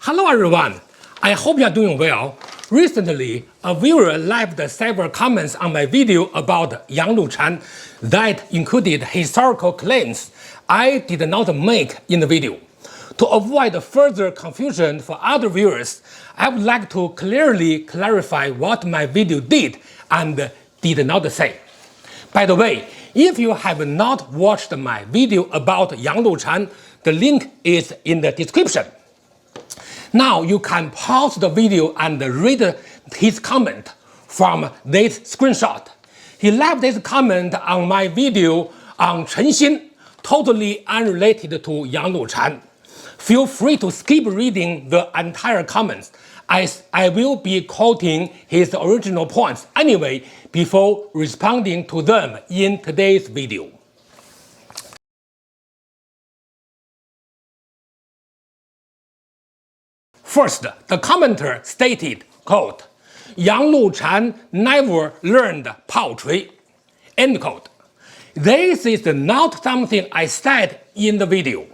Hello everyone, I hope you are doing well. Recently, a viewer left several comments on my video about Yang Luchan that included historical claims I did not make in the video. To avoid further confusion for other viewers, I would like to clearly clarify what my video did and did not say. By the way, if you have not watched my video about Yang Luchan, the link is in the description. Now you can pause the video and read his comment from this screenshot. He left this comment on my video on Chen Xin, totally unrelated to Yang Luchan. Feel free to skip reading the entire comments, as I will be quoting his original points anyway before responding to them in today's video. First, the commenter stated, quote, Yang Luchan never learned poetry, end quote. This is not something I said in the video.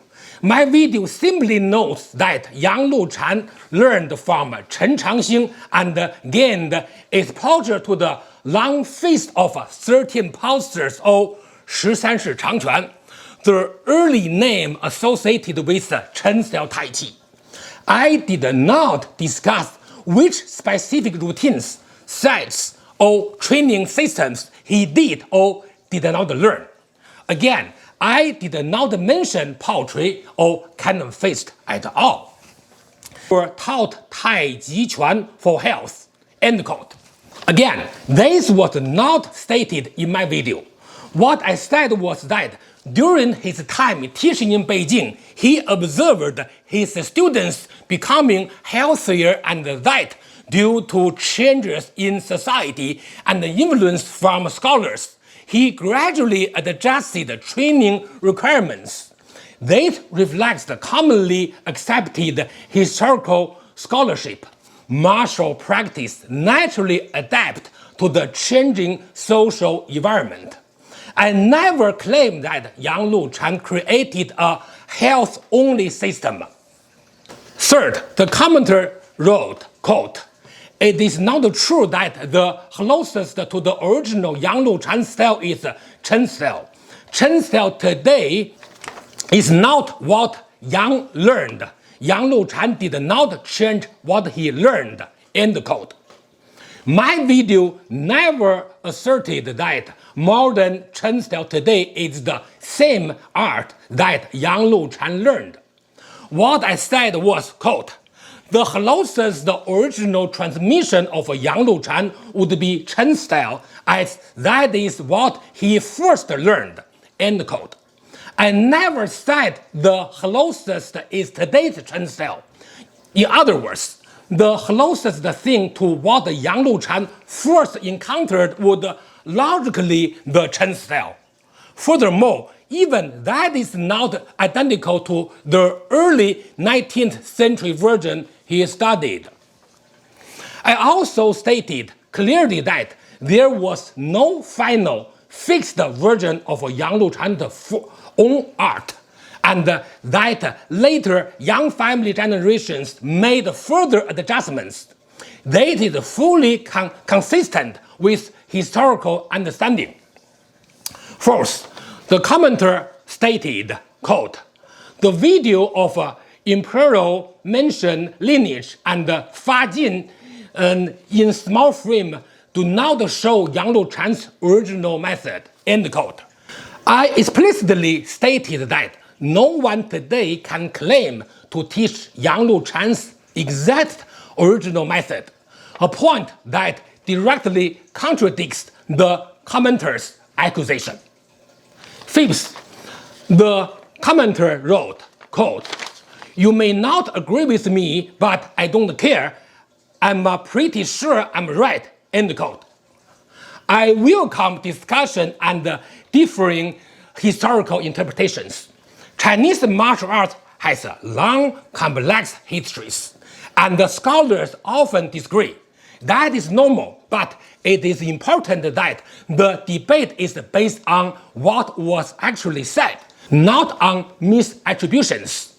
My video simply notes that Yang Luchan learned from Chen Changxing and gained exposure to the long feast of 13 posters or 13式长拳, the early name associated with Chen Xiao Tai Chi. I did not discuss which specific routines, sets, or training systems he did or did not learn. Again, I did not mention poetry or cannon fist at all. Or taught Tai Chi Chuan for health, end quote. Again, this was not stated in my video. What I said was that during his time teaching in Beijing, he observed his students becoming healthier and that due to changes in society and influence from scholars, he gradually adjusted training requirements. This reflects the commonly accepted historical scholarship. Martial practice naturally adapts to the changing social environment. I never claimed that Yang Luchan created a health-only system. Third, the commenter wrote, quote, it is not true that the closest to the original Yang Luchan style is Chen style. Chen style today is not what Yang learned. Yang Luchan did not change what he learned, end quote. My video never asserted that modern Chen style today is the same art that Yang Luchan learned. What I said was, quote, the closest the original transmission of Yang Luchan would be Chen style, as that is what he first learned, end quote. I never said the closest is today's Chen style. In other words, the closest thing to what Yang Luchan first encountered would logically the Chen style. Furthermore, even that is not identical to the early 19th century version he studied. I also stated clearly that there was no final fixed version of Yang Luchan's own art, and that later Yang family generations made further adjustments. That is fully consistent with historical understanding. Fourth, the commenter stated, quote, the video of imperial mention lineage and Fa Jin in small frame do not show Yang Luchan's original method, end quote. I explicitly stated that no one today can claim to teach Yang Luchan's exact original method, a point that directly contradicts the commenter's accusation. Fifth, the commenter wrote, quote, you may not agree with me, but I don't care. I'm pretty sure I'm right, end quote. I welcome discussion and differing historical interpretations. Chinese martial arts has long, complex histories, and the scholars often disagree. That is normal, but it is important that the debate is based on what was actually said, not on misattributions.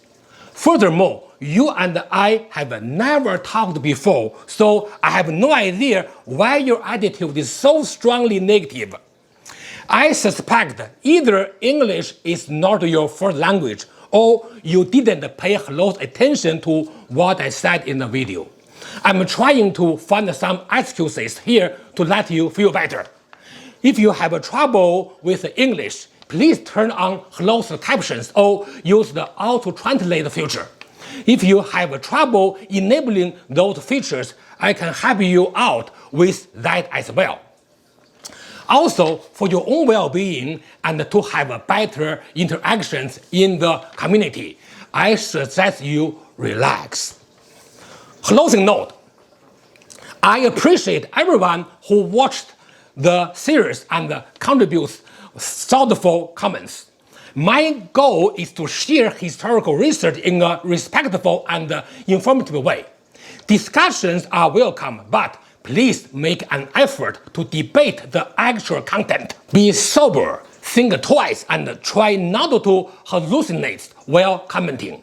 Furthermore, you and I have never talked before, so I have no idea why your attitude is so strongly negative. I suspect either English is not your first language or you didn't pay close attention to what I said in the video. I'm trying to find some excuses here to let you feel better. If you have trouble with English, please turn on closed captions or use the auto-translate feature. If you have trouble enabling those features, I can help you out with that as well. Also, for your own well-being and to have better interactions in the community, I suggest you relax. Closing note, I appreciate everyone who watched the series and contributes thoughtful comments. My goal is to share historical research in a respectful and informative way. Discussions are welcome, but please make an effort to debate the actual content. Be sober, think twice, and try not to hallucinate while commenting.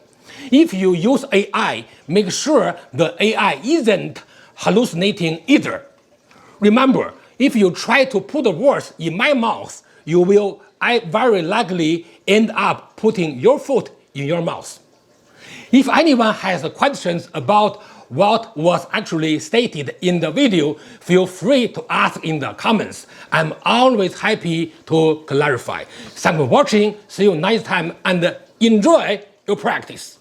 If you use AI, make sure the AI isn't hallucinating either. Remember, if you try to put words in my mouth, you will very likely end up putting your foot in your mouth. If anyone has questions about what was actually stated in the video, feel free to ask in the comments. I'm always happy to clarify. Thanks for watching, see you next time, and enjoy your practice.